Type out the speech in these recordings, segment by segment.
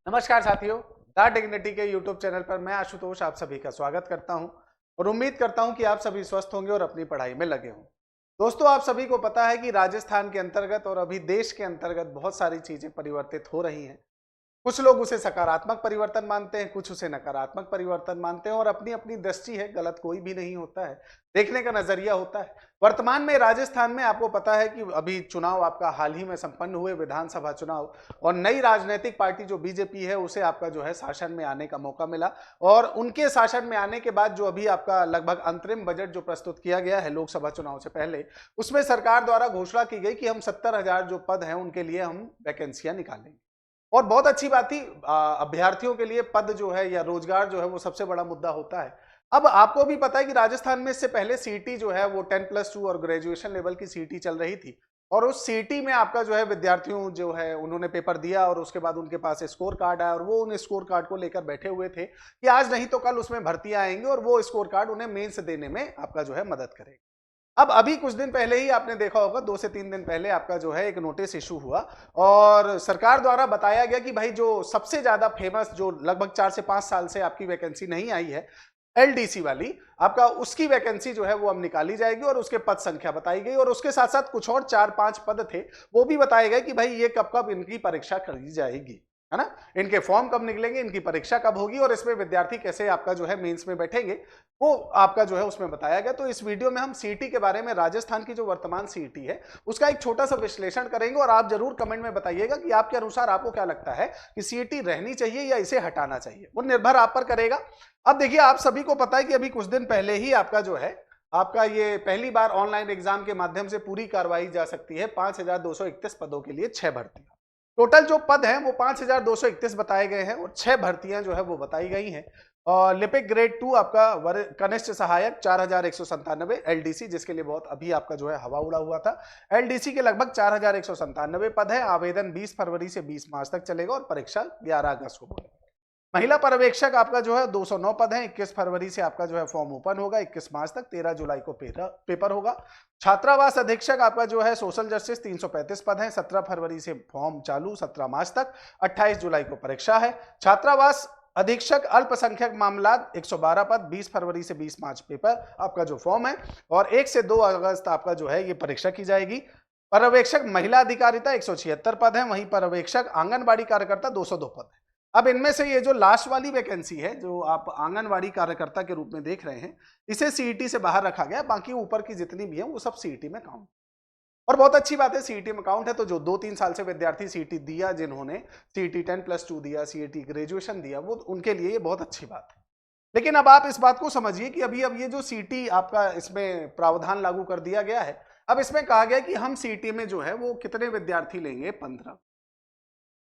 नमस्कार साथियों, the dignity के यूट्यूब चैनल पर मैं आशुतोष आप सभी का स्वागत करता हूं और उम्मीद करता हूं कि आप सभी स्वस्थ होंगे और अपनी पढ़ाई में लगे हों। दोस्तों, आप सभी को पता है कि राजस्थान के अंतर्गत और अभी देश के अंतर्गत बहुत सारी चीजें परिवर्तित हो रही हैं। कुछ लोग उसे सकारात्मक परिवर्तन मानते हैं, कुछ उसे नकारात्मक परिवर्तन मानते हैं और अपनी अपनी दृष्टि है, गलत कोई भी नहीं होता है, देखने का नजरिया होता है। वर्तमान में राजस्थान में आपको पता है कि अभी चुनाव आपका हाल ही में संपन्न हुए, विधानसभा चुनाव, और नई राजनीतिक पार्टी जो बीजेपी है उसे आपका जो है शासन में आने का मौका मिला। और उनके शासन में आने के बाद जो अभी आपका लगभग अंतरिम बजट जो प्रस्तुत किया गया है लोकसभा चुनाव से पहले, उसमें सरकार द्वारा घोषणा की गई कि हम 70,000 जो पद हैं उनके लिए हम वैकेंसियां निकालेंगे। और बहुत अच्छी बात थी, अभ्यर्थियों के लिए पद जो है या रोजगार जो है वो सबसे बड़ा मुद्दा होता है। अब आपको भी पता है कि राजस्थान में इससे पहले सीटी जो है वो 10+2 और ग्रेजुएशन लेवल की सीटी चल रही थी और उस सीटी में आपका जो है विद्यार्थियों जो है उन्होंने पेपर दिया और उसके बाद उनके पास स्कोर कार्ड आया और वो उन स्कोर कार्ड को लेकर बैठे हुए थे कि आज नहीं तो कल उसमें भर्तियां आएंगी और वो स्कोर कार्ड उन्हें मेंस देने में आपका जो है मदद करेगा। अब अभी कुछ दिन पहले ही आपने देखा होगा, 2 से 3 दिन पहले आपका जो है एक नोटिस इशू हुआ और सरकार द्वारा बताया गया कि भाई जो सबसे ज्यादा फेमस जो लगभग 4 से 5 साल से आपकी वैकेंसी नहीं आई है एलडीसी वाली, आपका उसकी वैकेंसी जो है वो अब निकाली जाएगी और उसके पद संख्या बताई गई और उसके साथ साथ कुछ और 4-5 पद थे वो भी बताए गए कि भाई ये कब कब इनकी परीक्षा करी जाएगी, है ना, इनके फॉर्म कब निकलेंगे, इनकी परीक्षा कब होगी और इसमें विद्यार्थी कैसे आपका जो है मेंस में बैठेंगे, वो आपका जो है उसमें बताया गया। तो इस वीडियो में हम सीटी के बारे में, राजस्थान की जो वर्तमान सीटी है उसका एक छोटा सा विश्लेषण करेंगे और आप जरूर कमेंट में बताइएगा कि आपके अनुसार आपको क्या लगता है कि सीटी रहनी चाहिए या इसे हटाना चाहिए, वो निर्भर आप पर करेगा। अब देखिए, आप सभी को पता है कि अभी कुछ दिन पहले ही आपका जो है आपका ये पहली बार ऑनलाइन एग्जाम के माध्यम से पूरी करवाई जा सकती है 5,231 पदों के लिए 6 भर्तियां। टोटल जो पद हैं वो 5,231 बताए गए हैं और 6 भर्तियां जो है वो बताई गई हैं। और लिपिक ग्रेड 2 आपका कनिष्ठ सहायक 4,197 एलडीसी, जिसके लिए बहुत अभी आपका जो है हवा उड़ा हुआ था। एलडीसी के लगभग 4,197 पद है। आवेदन 20 फरवरी से 20 मार्च तक चलेगा और परीक्षा 11 अगस्त को होगी। महिला पर्यवेक्षक आपका जो है 209 पद है। 21 फरवरी से आपका जो है फॉर्म ओपन होगा, 21 मार्च तक, 13 जुलाई को पेपर होगा। छात्रावास अधीक्षक आपका जो है सोशल जस्टिस 335 पद है। 17 फरवरी से फॉर्म चालू, 17 मार्च तक, 28 जुलाई को परीक्षा है। छात्रावास अधीक्षक अल्पसंख्यक मामलात 112 पद, 20 फरवरी से 20 मार्च पेपर आपका जो फॉर्म है और 1 से 2 अगस्त आपका जो है ये परीक्षा की जाएगी। पर्यवेक्षक महिला अधिकारिता 176 पद है। वहीं पर्यवेक्षक आंगनबाड़ी कार्यकर्ता 202 पद है। अब इनमें से ये जो लास्ट वाली वैकेंसी है जो आप आंगनवाड़ी कार्यकर्ता के रूप में देख रहे हैं, इसे सीईटी से बाहर रखा गया। बाकी ऊपर की जितनी भी है वो सब सीईटी में काउंट। और बहुत अच्छी बात है, सीईटी में काउंट है तो जो 2-3 साल से विद्यार्थी सीईटी दिया, जिन्होंने सीईटी 10+2 दिया, सीईटी ग्रेजुएशन दिया, वो उनके लिए ये बहुत अच्छी बात है। लेकिन अब आप इस बात को समझिए कि अभी अब ये जो सीईटी आपका इसमें प्रावधान लागू कर दिया गया है, अब इसमें कहा गया कि हम सीईटी में जो है वो कितने विद्यार्थी लेंगे, 15,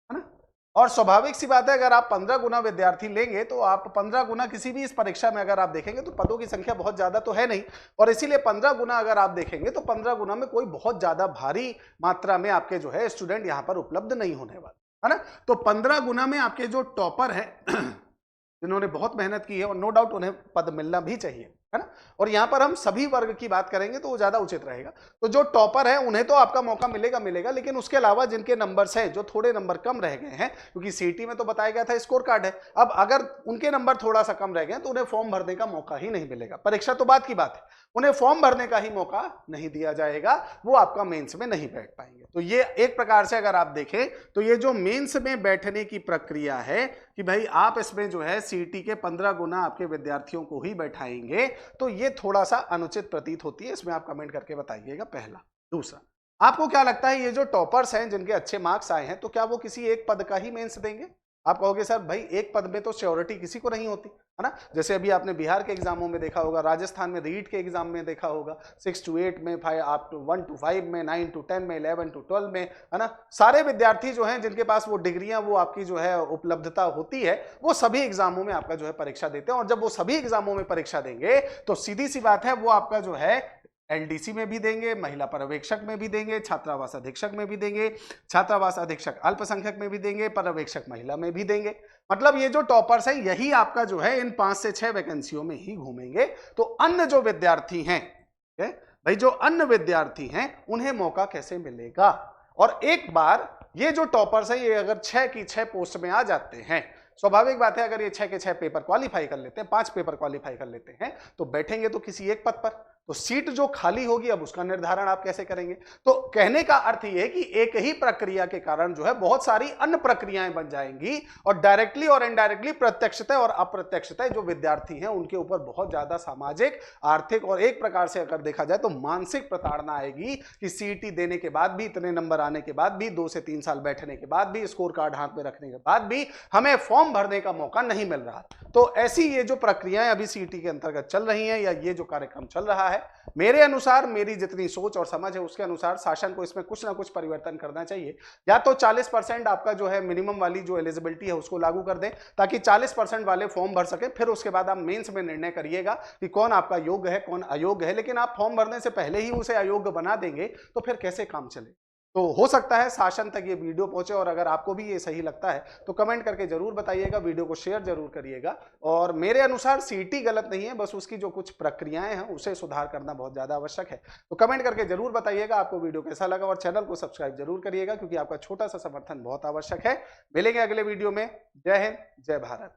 है ना। और स्वाभाविक सी बात है, अगर आप 15 गुना विद्यार्थी लेंगे तो आप 15 गुना किसी भी इस परीक्षा में अगर आप देखेंगे तो पदों की संख्या बहुत ज्यादा तो है नहीं, और इसीलिए 15 गुना अगर आप देखेंगे तो 15 गुना में कोई बहुत ज्यादा भारी मात्रा में आपके जो है स्टूडेंट यहां पर उपलब्ध नहीं होने वाले, है ना। तो 15 गुना में आपके जो टॉपर है जिन्होंने बहुत मेहनत की है और नो डाउट उन्हें पद मिलना भी चाहिए, है ना। और यहां पर हम सभी वर्ग की बात करेंगे तो वो ज्यादा उचित रहेगा। तो जो टॉपर है उन्हें तो आपका मौका मिलेगा, लेकिन उसके अलावा जिनके नंबर्स हैं, जो थोड़े नंबर कम रह गए हैं, क्योंकि सीटी में तो बताया गया था स्कोर कार्ड है, अब अगर उनके नंबर थोड़ा सा कम रह गए तो उन्हें फॉर्म भरने का मौका ही नहीं मिलेगा। परीक्षा तो बात की बात है, उन्हें फॉर्म भरने का ही मौका नहीं दिया जाएगा, वो आपका मेंस में नहीं बैठ पाएंगे। तो ये एक प्रकार से अगर आप देखें तो ये जो मेंस में बैठने की प्रक्रिया है कि भाई आप इसमें जो है सीटी के 15 गुना आपके विद्यार्थियों को ही बैठाएंगे, तो ये थोड़ा सा अनुचित प्रतीत होती है। इसमें आप कमेंट करके बताइएगा, पहला। दूसरा, आपको क्या लगता है ये जो टॉपर्स हैं जिनके अच्छे मार्क्स आए हैं, तो क्या वो किसी एक पद का ही मेंस देंगे? आप कहोगे सर भाई एक पद में तो श्योरिटी किसी को नहीं होती, है ना। जैसे अभी आपने बिहार के एग्जामों में देखा होगा, राजस्थान में रीट के एग्जाम में देखा होगा, 6 to 8 में, 1 to 5 में, 9 to 10 में, 11 to 12 में, है ना। सारे विद्यार्थी जो हैं जिनके पास वो डिग्रियां, वो आपकी जो है उपलब्धता होती है, वो सभी एग्जामों में आपका जो है परीक्षा देते हैं। और जब वो सभी एग्जामों में परीक्षा देंगे तो सीधी सी बात है वो आपका जो है एलडीसी में भी देंगे, महिला पर्यवेक्षक में भी देंगे, छात्रावास अधीक्षक में भी देंगे, छात्रावास अधीक्षक अल्पसंख्यक में भी देंगे, पर्यवेक्षक महिला में भी देंगे। मतलब ये जो टॉपर्स हैं यही आपका जो है इन 5 से 6 वैकेंसियों में ही घूमेंगे। तो अन्य जो विद्यार्थी हैं, भाई जो अन्य विद्यार्थी हैं उन्हें मौका कैसे मिलेगा? और एक बार ये जो टॉपर्स हैं ये अगर 6 की 6 पोस्ट में आ जाते हैं, स्वाभाविक बात है अगर ये 6 के 6 पेपर क्वालिफाई कर लेते हैं, 5 पेपर क्वालिफाई कर लेते हैं, तो बैठेंगे तो किसी एक पद पर, तो सीट जो खाली होगी अब उसका निर्धारण आप कैसे करेंगे। तो कहने का अर्थ यह है कि एक ही प्रक्रिया के कारण जो है बहुत सारी अन्य प्रक्रियाएं बन जाएंगी और डायरेक्टली और इनडायरेक्टली, प्रत्यक्षतः और अप्रत्यक्षतः जो विद्यार्थी हैं उनके ऊपर बहुत ज्यादा सामाजिक, आर्थिक और एक प्रकार से अगर देखा जाए तो मानसिक प्रताड़ना आएगी कि सीईटी देने के बाद भी, इतने नंबर आने के बाद भी, 2 से 3 साल बैठने के बाद भी, स्कोर कार्ड हाथ में रखने के बाद भी हमें फॉर्म भरने का मौका नहीं मिल रहा। तो ऐसी ये जो प्रक्रियाएं अभी सीईटी के अंतर्गत चल रही हैं या ये जो कार्यक्रम चल रहा है, मेरे अनुसार, मेरी जितनी सोच और समझ है उसके अनुसार शासन को इसमें कुछ ना कुछ परिवर्तन करना चाहिए। या तो 40% आपका जो है मिनिमम वाली जो एलिजिबिलिटी है उसको लागू कर दें ताकि 40% वाले फॉर्म भर सके, फिर उसके बाद आप मेंस में निर्णय करिएगा कि कौन आपका योग्य है कौन अयोग्य है। लेकिन आप फॉर्म भरने से पहले ही उसे अयोग्य बना देंगे तो फिर कैसे काम चले। तो हो सकता है शासन तक ये वीडियो पहुंचे और अगर आपको भी ये सही लगता है तो कमेंट करके जरूर बताइएगा, वीडियो को शेयर जरूर करिएगा। और मेरे अनुसार सीईटी गलत नहीं है, बस उसकी जो कुछ प्रक्रियाएं हैं उसे सुधार करना बहुत ज्यादा आवश्यक है। तो कमेंट करके जरूर बताइएगा आपको वीडियो कैसा लगा और चैनल को सब्सक्राइब जरूर करिएगा क्योंकि आपका छोटा सा समर्थन बहुत आवश्यक है। मिलेंगे अगले वीडियो में। जय हिंद, जय भारत।